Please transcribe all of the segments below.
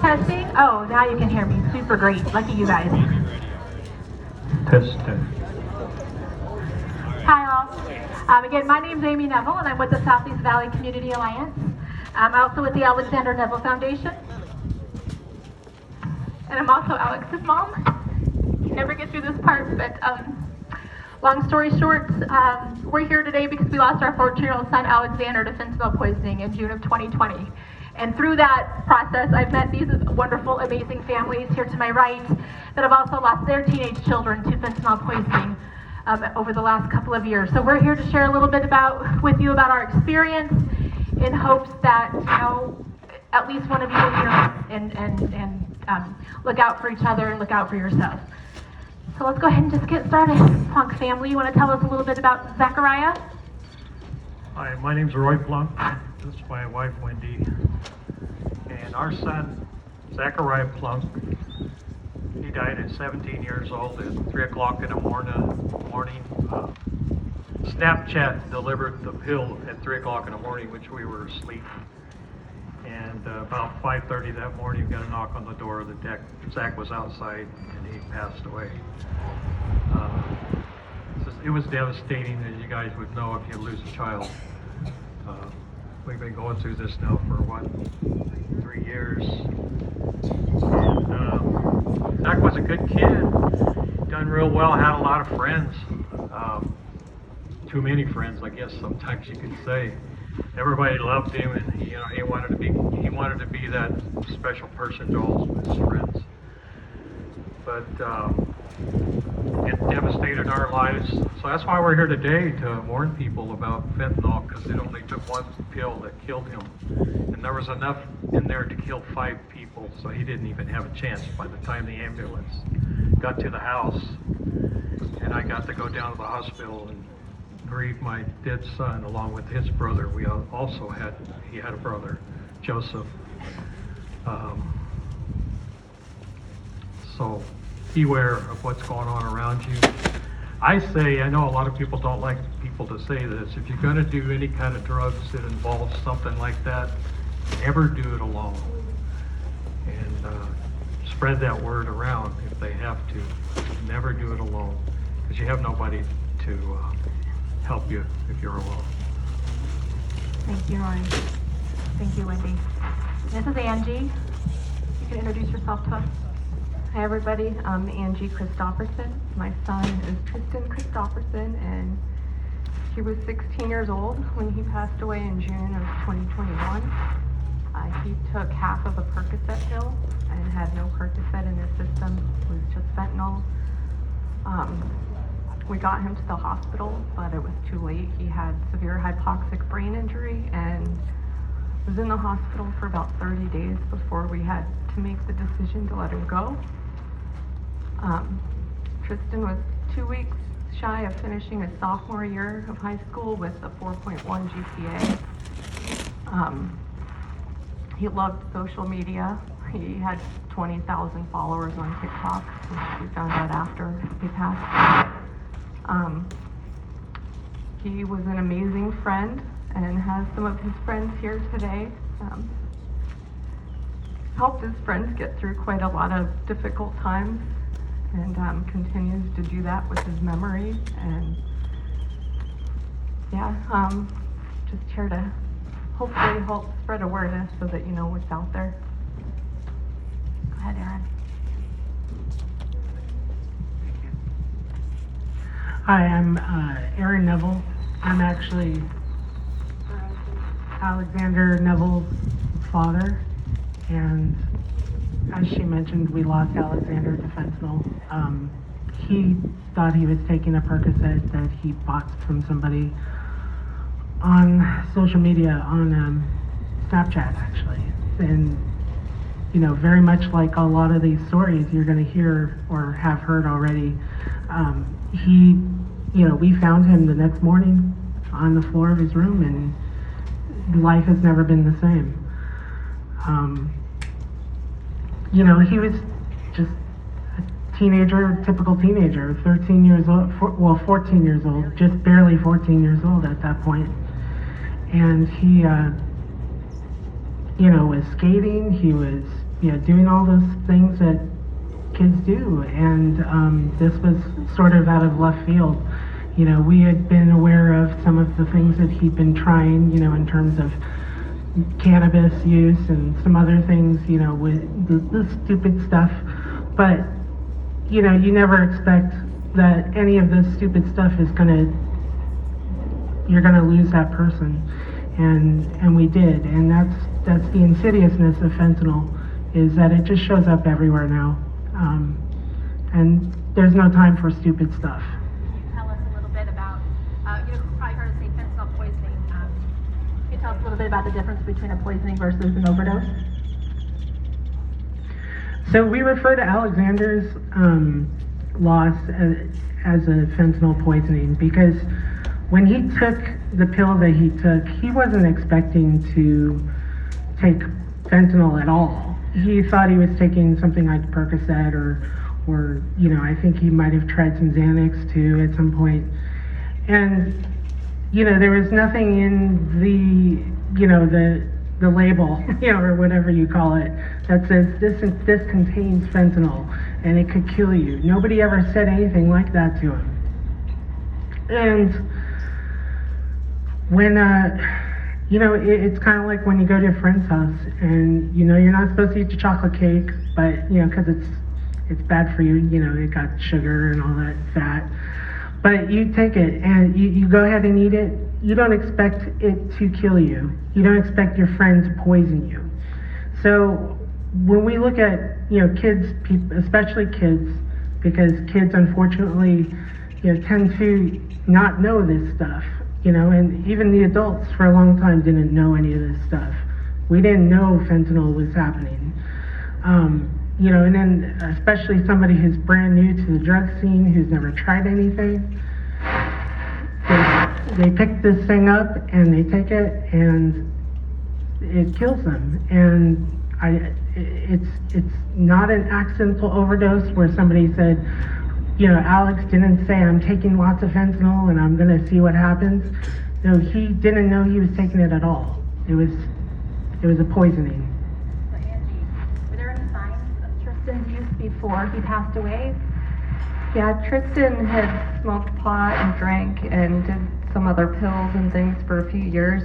Testing. Oh, now you can hear me. Super great. Lucky you guys. Testing. Hi all. Again, my name is Amy Neville, and I'm with the Southeast Valley Community Alliance. I'm also with the Alexander Neville Foundation. And I'm also Alex's mom. You can never get through this part, but long story short, we're here today because we lost our 14-year-old son Alexander to fentanyl poisoning in June of 2020. And through that process, I've met these wonderful, amazing families here to my right that have also lost their teenage children to fentanyl poisoning over the last couple of years. So we're here to share a little bit with you about our experience in hopes that, you know, at least one of you will hear us and look out for each other and look out for yourself. So let's go ahead and just get started. Plunk family, you want to tell us a little bit about Zachariah? Hi, my name's Roy Plunk. This is my wife, Wendy. And our son, Zachariah Plunk, he died at 17 years old at 3 o'clock in the morning. Snapchat delivered the pill at 3 o'clock in the morning, which we were asleep. And about 5:30 that morning, we got a knock on the door of the deck. Zach was outside, and he passed away. It was devastating, as you guys would know if you lose a child. We've been going through this now for 3 years. And Zach was a good kid, done real well, had a lot of friends. Too many friends, I guess sometimes you could say. Everybody loved him, and he wanted to be that special person to all his friends. But it devastated our lives. So that's why we're here today, to warn people about fentanyl, because it only took one pill that killed him. And there was enough in there to kill 5 people, so he didn't even have a chance by the time the ambulance got to the house. And I got to go down to the hospital and grieve my dead son along with his brother. He had a brother, Joseph. So beware of what's going on around you. I know a lot of people don't like people to say this. If you're going to do any kind of drugs that involves something like that, never do it alone. And spread that word around if they have to. Never do it alone, because you have nobody to help you if you're alone. Thank you, Roy. Thank you, Wendy. This is Angie. You can introduce yourself to us. Hi everybody, I'm Angie Christophersen. My son is Tristain Christophersen, and he was 16 years old when he passed away in June of 2021. He took half of a Percocet pill and had no Percocet in his system. It was just fentanyl. We got him to the hospital, but it was too late. He had severe hypoxic brain injury and was in the hospital for about 30 days before we had to make the decision to let him go. Tristain was 2 weeks shy of finishing his sophomore year of high school with a 4.1 GPA. He loved social media. He had 20,000 followers on TikTok, which we found out after he passed. He was an amazing friend and has some of his friends here today. Helped his friends get through quite a lot of difficult times, and continues to do that with his memory. And just here to hopefully help spread awareness so that you know what's out there. Go ahead, Aaron. Hi, I'm Aaron Neville. I'm actually Alexander Neville's father, and as she mentioned, we lost Alexander to fentanyl. He thought he was taking a Percocet that he bought from somebody on social media, on Snapchat actually. And very much like a lot of these stories you're going to hear or have heard already, we found him the next morning on the floor of his room, and life has never been the same. He was just a teenager, typical teenager, 13 years old, 14 years old, just barely 14 years old at that point. And he, was skating, he was, doing all those things that kids do. And this was sort of out of left field. We had been aware of some of the things that he'd been trying, in terms of cannabis use and some other things, with the stupid stuff. But, you never expect that any of this stupid stuff is you're gonna lose that person. And we did. And that's the insidiousness of fentanyl, is that it just shows up everywhere now. And there's no time for stupid stuff. Can you tell us a little bit about, you've probably heard us say fentanyl poisoning. Can you tell us a little bit about the difference between a poisoning versus an overdose? So we refer to Alexander's loss as a fentanyl poisoning because when he took the pill that he took, he wasn't expecting to take fentanyl at all. He thought he was taking something like Percocet or I think he might have tried some Xanax too at some point. And there was nothing in the label, or whatever you call it, that says this contains fentanyl and it could kill you. Nobody ever said anything like that to him. And when it's kind of like when you go to a friend's house and you're not supposed to eat the chocolate cake, but because it's bad for you, it got sugar and all that fat. But you take it and you go ahead and eat it. You don't expect it to kill you. You don't expect your friend to poison you. So when we look at kids, especially kids, because kids unfortunately tend to not know this stuff, and even the adults for a long time didn't know any of this stuff. We didn't know fentanyl was happening. And then especially somebody who's brand new to the drug scene, who's never tried anything, they pick this thing up and they take it and it kills them. And it's not an accidental overdose where somebody said, Alex didn't say I'm taking lots of fentanyl and I'm gonna see what happens. No, he didn't know he was taking it at all. It was a poisoning. So Angie, were there any signs of Tristan's use before he passed away? Yeah, Tristan had smoked pot and drank and did some other pills and things for a few years.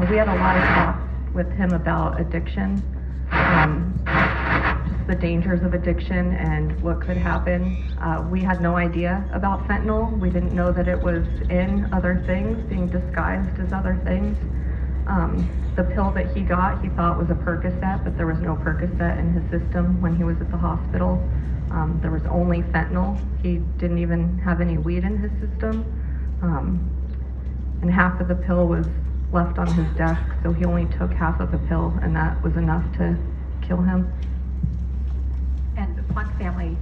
We had a lot of talk with him about addiction, just the dangers of addiction and what could happen. We had no idea about fentanyl. We didn't know that it was in other things, being disguised as other things. The pill that he got, he thought was a Percocet, but there was no Percocet in his system when he was at the hospital. There was only fentanyl. He didn't even have any weed in his system. And half of the pill was left on his desk, so he only took half of the pill, and that was enough to kill him. And the Plunk family,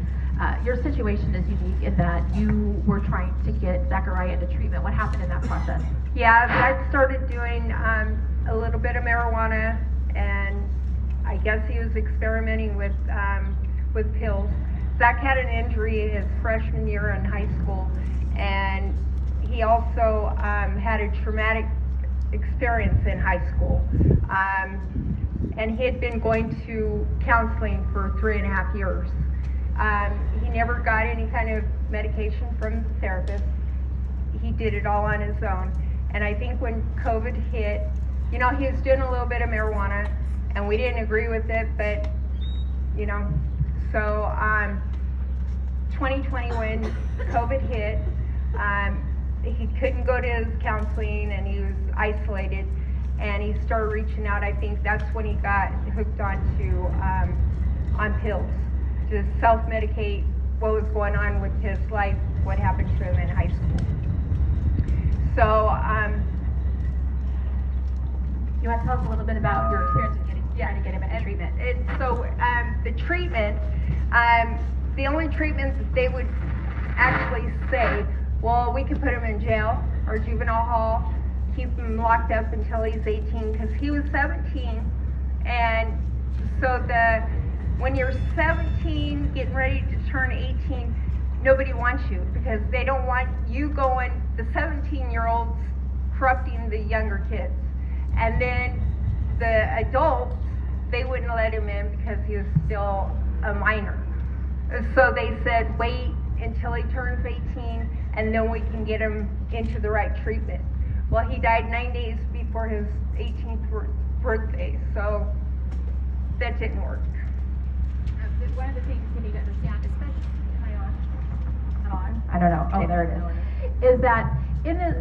your situation is unique in that you were trying to get Zachariah into treatment. What happened in that process? Yeah, I started doing a little bit of marijuana, and I guess he was experimenting with pills. Zach had an injury his freshman year in high school, and he also had a traumatic experience in high school. And he had been going to counseling for 3.5 years. He never got any kind of medication from the therapist. He did it all on his own. And I think when COVID hit, he was doing a little bit of marijuana, and we didn't agree with it, but, so 2020 when COVID hit, he couldn't go to his counseling and he was isolated, and he started reaching out. I think that's when he got hooked onto on pills to self-medicate what was going on with his life, what happened to him in high school. So You want to tell us a little bit about your experience with trying to get him into treatment? The treatment, the only treatment that they would actually say, well, we could put him in jail or juvenile hall, keep him locked up until he's 18, because he was 17. And so when you're 17, getting ready to turn 18, nobody wants you, because they don't want you going, the 17-year-olds corrupting the younger kids. And then the adults, they wouldn't let him in because he was still a minor. So they said, wait until he turns 18 and then we can get him into the right treatment. Well, he died 9 days before his 18th birthday, so that didn't work. One of the things we need to understand, especially, am I on? Not on? I don't know. Oh, there it is. Is that in this,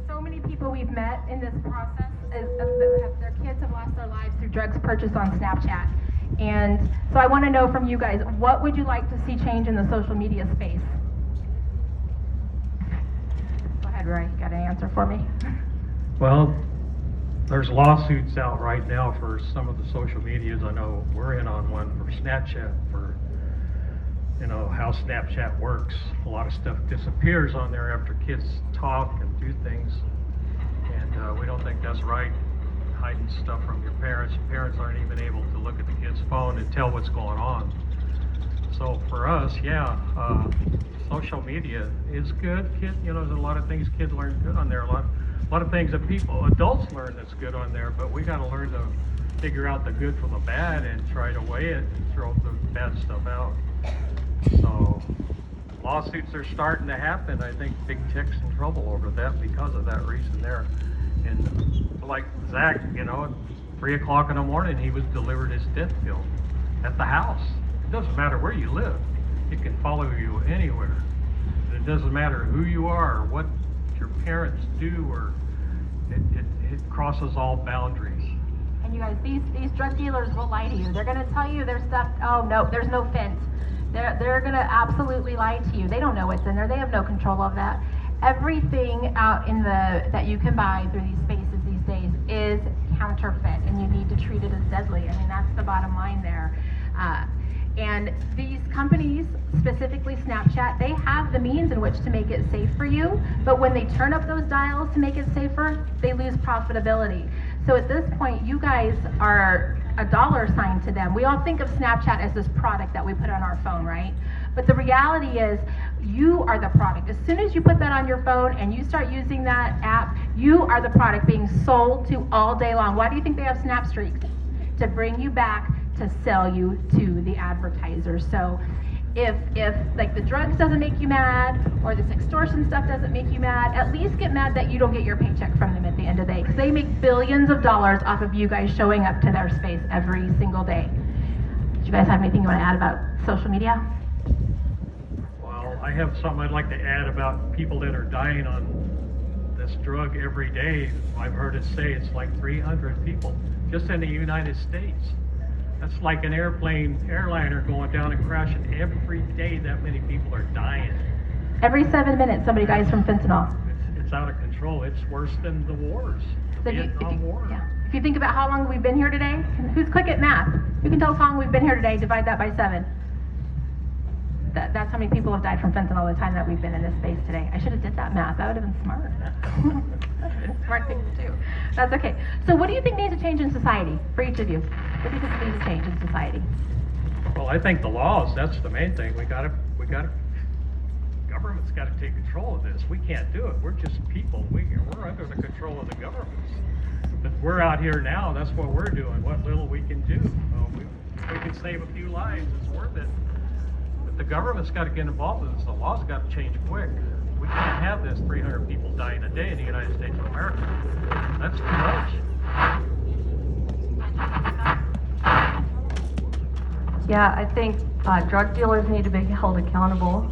so many people we've met in this process, their kids have lost their lives through drugs purchased on Snapchat. And so I want to know from you guys, what would you like to see change in the social media space? Go ahead, Roy. Got an answer for me? Well, there's lawsuits out right now for some of the social medias. I know we're in on one for Snapchat, for, you know, how Snapchat works. A lot of stuff disappears on there after kids talk and do things. And we don't think that's right, hiding stuff from your parents. Parents aren't even able to look at the kid's phone and tell what's going on. So for us, social media is good. You know, there's a lot of things kids learn good on there. A lot of things that adults learn that's good on there, but we got to learn to figure out the good from the bad and try to weigh it and throw the bad stuff out. So lawsuits are starting to happen. I think big tech's in trouble over that because of that reason there. And like Zach, you know, at 3 o'clock in the morning, he was delivered his death bill at the house. It doesn't matter where you live. It can follow you anywhere. It doesn't matter who you are or what your parents do, or it crosses all boundaries. And you guys, these drug dealers will lie to you. They're going to tell you their stuff, oh no, there's no fent. They're going to absolutely lie to you. They don't know what's in there. They have no control of that. Everything out in that you can buy through these spaces these days is counterfeit, and you need to treat it as deadly. I mean, that's the bottom line there. And these companies, specifically Snapchat, they have the means in which to make it safe for you, but when they turn up those dials to make it safer, they lose profitability. So at this point, you guys are a dollar sign to them. We all think of Snapchat as this product that we put on our phone, right? But the reality is, you are the product. As soon as you put that on your phone and you start using that app, you are the product being sold to all day long. Why do you think they have Snap Streaks? To bring you back, to sell you to the advertisers. So if like the drugs doesn't make you mad, or this extortion stuff doesn't make you mad, at least get mad that you don't get your paycheck from them at the end of the day, because they make billions of dollars off of you guys showing up to their space every single day. Do you guys have anything you want to add about social media? Well, I have something I'd like to add about people that are dying on this drug every day. I've heard it say it's like 300 people just in the United States. That's like an airliner going down and crashing every day. That many people are dying. Every 7 minutes, somebody dies from fentanyl. It's out of control. It's worse than the wars, the Vietnam War. Yeah. If you think about how long we've been here today, who's quick at math? Who can tell us how long we've been here today? Divide that by 7. That's how many people have died from fentanyl the time that we've been in this space today. I should have did that math. That would have been smart. Smart thing to do. That's okay. So what do you think needs to change in society for each of you? What do you think needs to change in society? Well, I think the laws, that's the main thing. Government's got to take control of this. We can't do it. We're just people. We're under the control of the government. But we're out here now. That's what we're doing. What little we can do. We can save a few lives. It's worth it. But the government's got to get involved with this. The laws got to change quick. We can't have this 300 people dying a day in the United States of America. That's too much. Yeah, I think drug dealers need to be held accountable.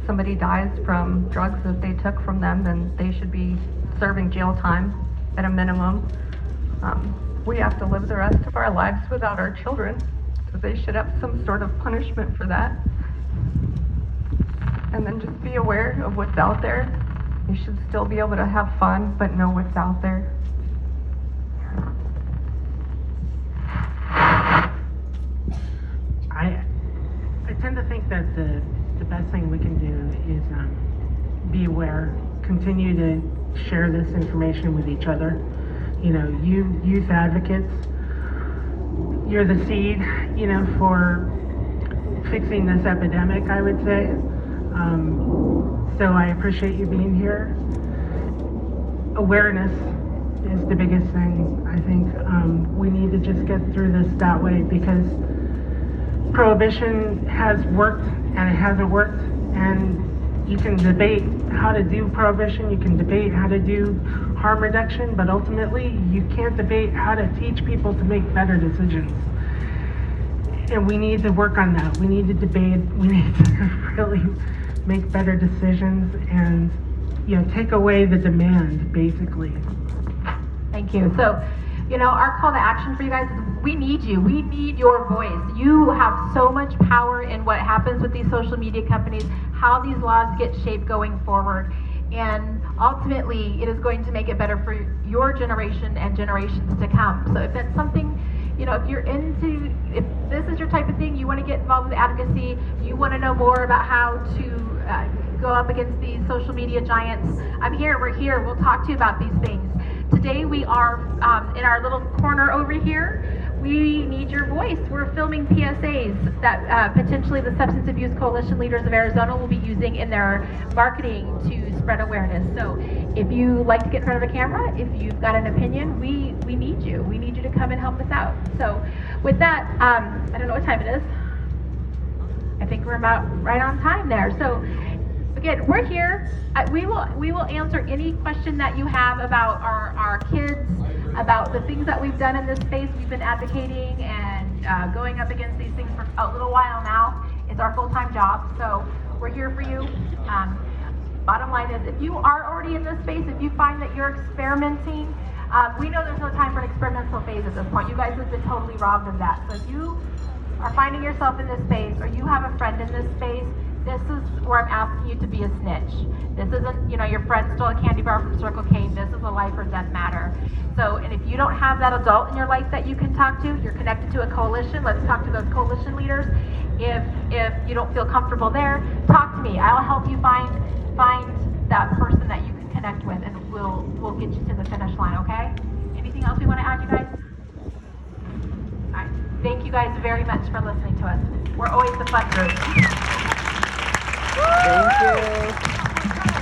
Somebody dies from drugs that they took from them, then they should be serving jail time at a minimum. We have to live the rest of our lives without our children, so they should have some sort of punishment for that. And then just be aware of what's out there. You should still be able to have fun, but know what's out there. I tend to think that the best thing we can do is be aware, continue to share this information with each other. You know, you youth advocates, you're the seed, you know, for fixing this epidemic, I would say. So I appreciate you being here. Awareness is the biggest thing. I think we need to just get through this that way, because prohibition has worked and it hasn't worked, and you can debate how to do prohibition, you can debate how to do harm reduction, but ultimately you can't debate how to teach people to make better decisions. And we need to work on that. We need to debate, we need to really make better decisions and, you know, take away the demand, basically. Thank you. So, you know, our call to action for you guys is we need you. We need your voice. You have so much power in what happens with these social media companies, how these laws get shaped going forward. And ultimately, it is going to make it better for your generation and generations to come. So if that's something, you know, if this is your type of thing, you want to get involved with advocacy, you want to know more about how to go up against these social media giants, we're here, we'll talk to you about these things. Today we are in our little corner over here. We need your voice. We're filming PSAs that potentially the Substance Abuse Coalition leaders of Arizona will be using in their marketing to spread awareness. So if you like to get in front of a camera, if you've got an opinion, we need you. We need you to come and help us out. So with that, I don't know what time it is. I think we're about right on time there. So again, we're here. We will answer any question that you have about our kids, about the things that we've done in this space. We've been advocating and going up against these things for a little while now. It's our full-time job, so we're here for you. Bottom line is, if you are already in this space, if you find that you're experimenting, we know there's no time for an experimental phase at this point. You guys have been totally robbed of that. So if you are finding yourself in this space, or you have a friend in this space, this is where I'm asking you to be a snitch. This isn't, you know, your friend stole a candy bar from Circle K. This is a life or death matter. So, and if you don't have that adult in your life that you can talk to, you're connected to a coalition, let's talk to those coalition leaders. If you don't feel comfortable there, talk to me. I'll help you find that person that you can connect with, and we'll get you to the finish line, okay? Anything else we want to add, you guys? All right. Thank you guys very much for listening to us. We're always the fun group. Thank you.